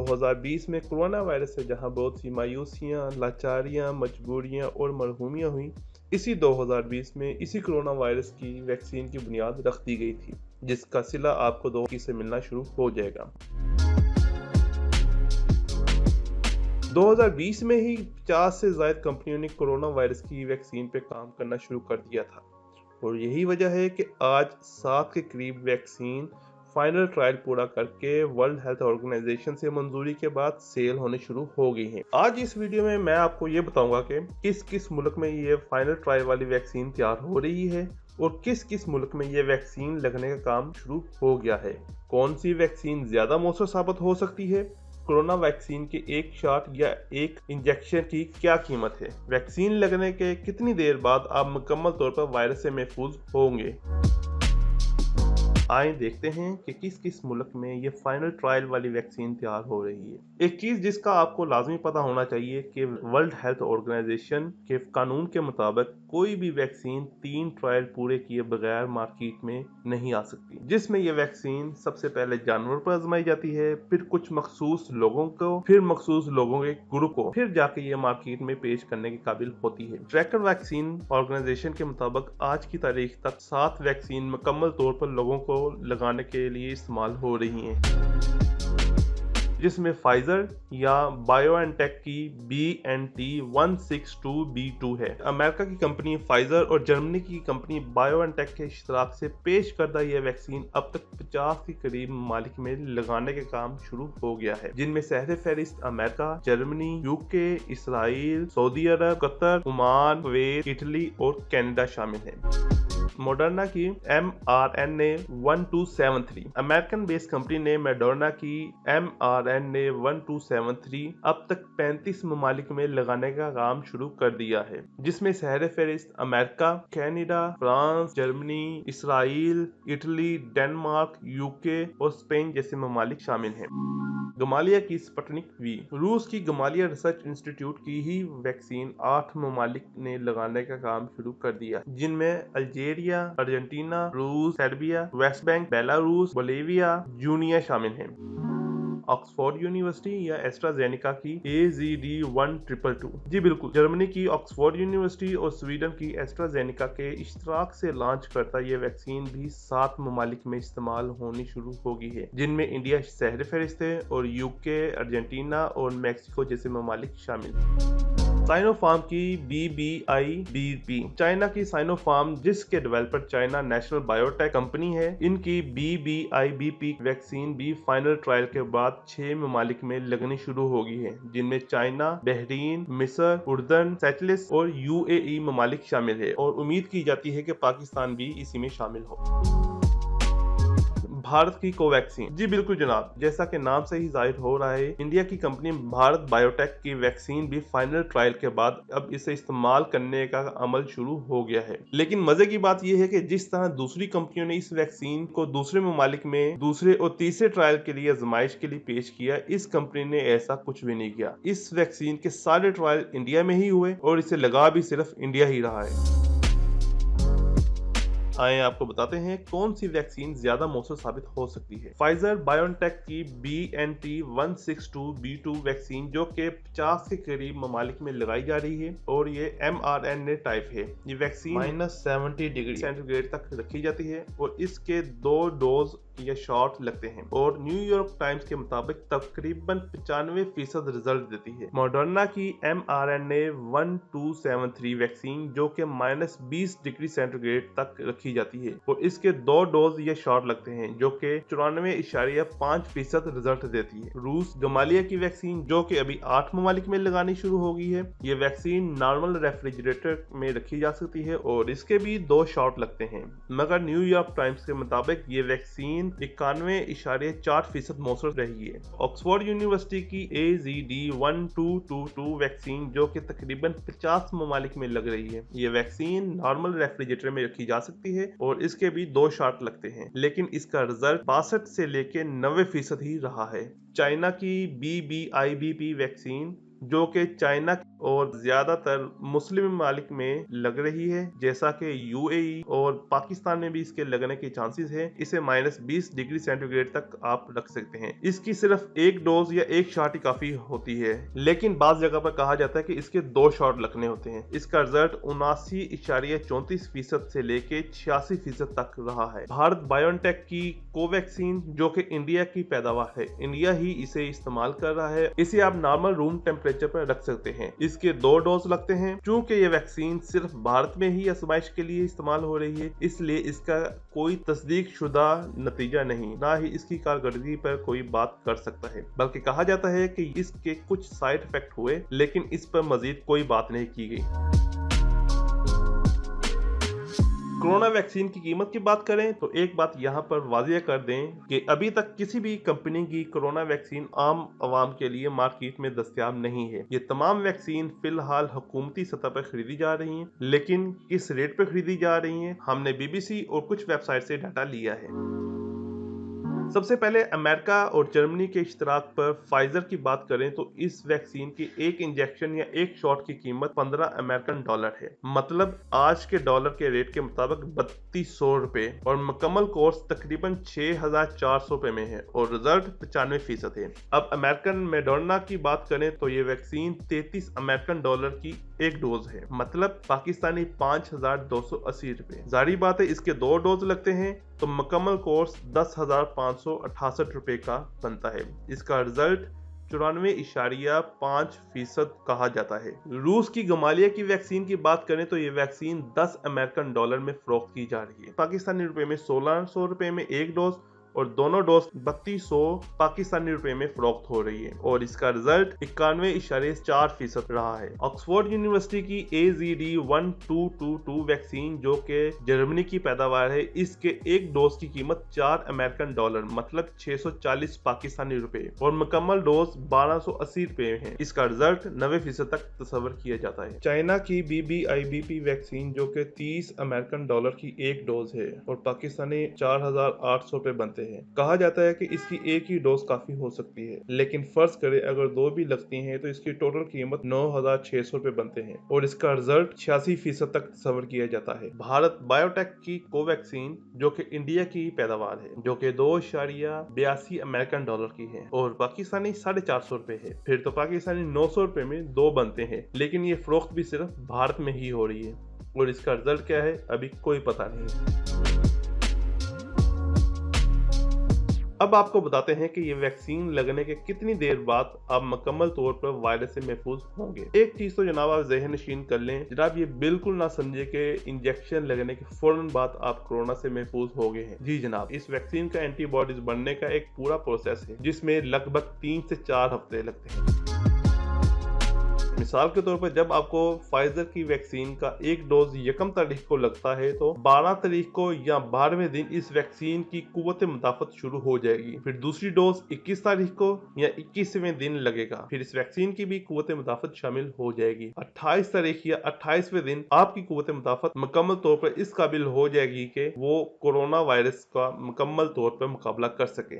2020 में corona virus से जहां बहुत सी मायूसियां, लाचारियां, मजबूरियां और मरहूमियां हुई, इसी 2020 में इसी कोरोना वायरस की वैक्सीन की बुनियाद रख दी गई थी, जिसका सिला आपको 2021 से मिलना शुरू हो जाएगा। 2020 में ही 50 से ज़ायद कंपनियों ने कोरोना वायरस की वैक्सीन पे काम करना शुरू कर दिया था, और यही वजह है कि आज 7 के करीब वैक्सीन फाइनल ट्रायल पूरा करके वर्ल्ड हेल्थ ऑर्गेनाइजेशन से मंजूरी के बाद सेल होने शुरू हो गई हैं। आज इस वीडियो में मैं आपको ये बताऊंगा कि किस किस मुल्क में ये फाइनल ट्रायल वाली वैक्सीन तैयार हो रही है और किस किस मुल्क में ये वैक्सीन लगने का काम शुरू हो गया है। कौन सी वैक्सीन ज्यादा मौसर साबित हो सकती है, कोरोना वैक्सीन के एक शॉट या एक इंजेक्शन की क्या कीमत है, वैक्सीन लगने के कितनी देर बाद आप मुकम्मल तौर पर वायरस से महफूज होंगे। आए देखते हैं कि किस किस मुल्क में ये फाइनल ट्रायल वाली वैक्सीन तैयार हो रही है। एक चीज जिसका आपको लाजमी पता होना चाहिए कि वर्ल्ड हेल्थ ऑर्गेनाइजेशन के कानून के मुताबिक कोई भी वैक्सीन 3 ट्रायल पूरे किए बगैर मार्केट में नहीं आ सकती, जिसमें ये वैक्सीन सबसे पहले जानवर पर आजमाई जाती है, फिर कुछ मखसूस लोगों को, फिर मखसूस लोगों के ग्रुप को, फिर जाके ये मार्केट में पेश करने के काबिल होती है। ट्रैकर वैक्सीन ऑर्गेनाइजेशन के मुताबिक आज की तारीख तक 7 वैक्सीन मुकम्मल तौर पर लोगों को लगाने के लिए इस्तेमाल हो रही हैं, जिसमें फाइजर या बायोएनटेक की BNT162b2 है। अमेरिका की कंपनी फाइजर और जर्मनी की कंपनी बायोएनटेक के इश्तराक से पेश करदा यह वैक्सीन अब तक 50 के करीब ममालिक में लगाने के काम शुरू हो गया है, जिनमें सहरे फहरिस्त America, Germany, UK, Israel, Saudi Arab, Qatar, Oman, Kuwait, Italy और कनाडा शामिल है। मॉडर्ना की mRNA-1273 अमेरिकन बेस्ड कंपनी ने मॉडर्ना की mRNA-1273 अब तक 35 ममालिक में लगाने का काम शुरू कर दिया है, जिसमें सहरे फहरिस्त America, Canada, France, Germany, Israel, Italy, Denmark, UK और स्पेन जैसे ममालिक शामिल हैं। गमालिया की स्पुतनिक वी, रूस की गमालिया रिसर्च इंस्टीट्यूट की ही वैक्सीन 8 ममालिक ने लगाने का काम शुरू कर दिया, जिनमें अल्जीरिया, अर्जेंटीना, रूस, Serbia, West Bank, Belarus, Bolivia, Junia शामिल हैं। ऑक्सफोर्ड यूनिवर्सिटी या एस्ट्राजेनेका की AZD1222, जी बिल्कुल, जर्मनी की ऑक्सफोर्ड यूनिवर्सिटी और स्वीडन की एस्ट्राजेनेका के इश्तराक से लॉन्च करता ये वैक्सीन भी 7 ममालिक में इस्तेमाल होनी शुरू हो गई है, जिनमें इंडिया सहरे फहरिस्त है और यूके, अर्जेंटीना और मैक्सिको जैसे ममालिक शामिल हैं। साइनोफार्म की BBIBP, चाइना की साइनोफार्म जिसके developer China national biotech company है, इनकी BBIBP वैक्सीन भी फाइनल ट्रायल के बाद 6 ममालिक में लगनी शुरू हो गई है, जिनमें चाइना, बहरीन, मिस्र, उर्दन, सेचलिस और UAE ममालिक शामिल है, और उम्मीद की जाती है कि पाकिस्तान भी इसी में शामिल हो। भारत की कोवैक्सीन, जी बिल्कुल जनाब, जैसा कि नाम से ही जाहिर हो रहा है, इंडिया की कंपनी भारत बायोटेक की वैक्सीन भी फाइनल ट्रायल के बाद अब इसे इस्तेमाल करने का अमल शुरू हो गया है। लेकिन मजे की बात यह है कि जिस तरह दूसरी कंपनियों ने इस वैक्सीन को दूसरे ममालिक में दूसरे और तीसरे ट्रायल के लिए आजमाइश के लिए पेश किया, इस कंपनी ने ऐसा कुछ भी नहीं किया। इस वैक्सीन के सारे ट्रायल इंडिया में ही हुए और इसे लगा भी सिर्फ इंडिया ही रहा है। आए आपको बताते हैं कौन सी वैक्सीन ज्यादा मौसर साबित हो सकती है। फाइजर बायोनटेक की BNT162b2 वैक्सीन, जो कि 50 के करीब ममालिक में लगाई जा रही है और ये mRNA टाइप है। ये वैक्सीन -70 डिग्री सेंटीग्रेड तक रखी जाती है और इसके 2 डोज या शॉट लगते हैं, और न्यूयॉर्क टाइम्स के मुताबिक तकरीबन 95% रिजल्ट देती है। मॉडर्ना की mRNA-1273 वैक्सीन, जो कि -20 डिग्री सेंटीग्रेड तक रखी जाती है और इसके 2 डोज या शॉट लगते हैं, जो कि 94.5% रिजल्ट देती है। रूस गमालिया की वैक्सीन, जो कि अभी 8 ममालिक में लगानी शुरू हो गई है, ये वैक्सीन नॉर्मल रेफ्रिजरेटर में रखी जा सकती है और इसके भी 2 शॉट लगते हैं, मगर न्यूयॉर्क टाइम्स के मुताबिक ये वैक्सीन 91.4% मौसर रही है। ऑक्सफोर्ड यूनिवर्सिटी की AZD1222 वैक्सीन, जो कि तकरीबन 50 ममालिक में लग रही है, ये वैक्सीन नॉर्मल रेफ्रिजरेटर में रखी जा सकती है और इसके भी 2 शॉट लगते हैं, लेकिन इसका रिजल्ट 62 से लेके 90% ही रहा है। चाइना की BBIBP वैक्सीन जो कि चाइना और ज्यादातर मुस्लिम ममालिक में लग रही है, जैसा कि यूएई और पाकिस्तान में भी इसके लगने के चांसेस है। इसे -20 डिग्री सेंटीग्रेड तक आप रख सकते हैं। इसकी सिर्फ एक डोज या एक शॉट ही काफी होती है, लेकिन बाज जगह पर कहा जाता है कि इसके 2 शॉट लगने होते हैं। इसका रिजल्ट 79.34% से लेके 86% तक रहा है। भारत बायोटेक की कोवैक्सीन, जो कि इंडिया की पैदावार है, इंडिया ही इसे इस्तेमाल कर रहा है। इसे आप नॉर्मल रूम टेम्परेचर पर रख सकते हैं। इसके 2 डोज लगते हैं। चूंकि ये वैक्सीन सिर्फ भारत में ही आजमाइश के लिए इस्तेमाल हो रही है, इसलिए इसका कोई तस्दीक शुदा नतीजा नहीं, ना ही इसकी कारकर्दगी पर कोई बात कर सकता है। बल्कि कहा जाता है कि इसके कुछ साइड इफेक्ट हुए, लेकिन इस पर मजीद कोई बात नहीं की गई। कोरोना वैक्सीन की कीमत की बात करें तो एक बात यहाँ पर वाजिया कर दें कि अभी तक किसी भी कंपनी की कोरोना वैक्सीन आम आवाम के लिए मार्केट में दस्तयाब नहीं है। ये तमाम वैक्सीन फिलहाल हुकूमती सतह पर खरीदी जा रही हैं, लेकिन किस रेट पर खरीदी जा रही हैं, हमने बीबीसी और कुछ वेबसाइट से डाटा लिया है। सबसे पहले अमेरिका और जर्मनी के इश्तराक पर फाइजर की बात करें तो इस वैक्सीन की एक इंजेक्शन या एक शॉट की कीमत $15 है। मतलब आज के डॉलर के रेट के मुताबिक 3200 रुपए, और मुकम्मल कोर्स तकरीबन 6400 रुपए में है और रिजल्ट 95% है। अब अमेरिकन मेडोना की बात करें तो ये वैक्सीन $33 की एक डोज है, मतलब पाकिस्तानी 5280 रुपए। जारी बात है इसके 2 डोज लगते हैं तो मुकम्मल कोर्स 10,568 रुपए का बनता है। इसका रिजल्ट 94.5% कहा जाता है। रूस की गमालिया की वैक्सीन की बात करें तो ये वैक्सीन $10 में फरोख्त की जा रही है। पाकिस्तानी रुपए में 1600 रुपए में एक डोज और दोनों डोज 3200 पाकिस्तानी रुपए में फरोख्त हो रही है और इसका रिजल्ट 91.4% रहा है। ऑक्सफोर्ड यूनिवर्सिटी की AZD1222 वैक्सीन, जो कि जर्मनी की पैदावार है, इसके एक डोज की कीमत $4 मतलब 640 पाकिस्तानी रुपए और मुकम्मल डोज 1280 रुपए है। इसका रिजल्ट 90% तक तस्वर किया जाता है। चाइना की BBIBP वैक्सीन, जो कि $30 की एक डोज है और पाकिस्तानी 4800 रुपए बनते हैं। कहा जाता है कि इसकी एक ही डोज काफी हो सकती है, लेकिन फर्ज करें अगर 2 भी लगती हैं तो इसकी टोटल कीमत 9600 रुपए बनते हैं और इसका रिजल्ट 86% तक तस्वर किया जाता है। भारत बायोटेक की कोवैक्सीन, जो कि इंडिया की पैदावार है, जो कि $2.82 की है और पाकिस्तानी 450 रुपए है, फिर तो पाकिस्तानी 900 रुपए में 2 बनते हैं, लेकिन ये फरोख्त भी सिर्फ भारत में ही हो रही है और इसका रिजल्ट क्या है अभी कोई पता नहीं। अब आपको बताते हैं कि ये वैक्सीन लगने के कितनी देर बाद आप मुकम्मल तौर पर वायरस से महफूज होंगे। एक चीज तो जनाब आप ज़हन नशीन कर लें, जनाब ये बिल्कुल ना समझे कि इंजेक्शन लगने के फौरन बाद आप कोरोना से महफूज हो गए हैं। जी जनाब, इस वैक्सीन का एंटीबॉडीज बनने का एक पूरा प्रोसेस है जिसमें लगभग 3 से 4 हफ्ते लगते हैं। मिसाल के तौर पर जब आपको फाइजर की वैक्सीन का एक डोज 1 तारीख को लगता है तो 12 तारीख को या 12वें दिन इस वैक्सीन की कुव्वत मुदाफत शुरू हो जाएगी। फिर दूसरी डोज 21 तारीख को या 21वें दिन लगेगा, फिर इस वैक्सीन की भी कुव्वत मुदाफत शामिल हो जाएगी। 28 तारीख या 28वें दिन आपकी कुव्वत मुदाफत मुकम्मल तौर पर इस काबिल हो जाएगी कि वो कोरोना वायरस का मुकम्मल तौर पर मुकाबला कर सके।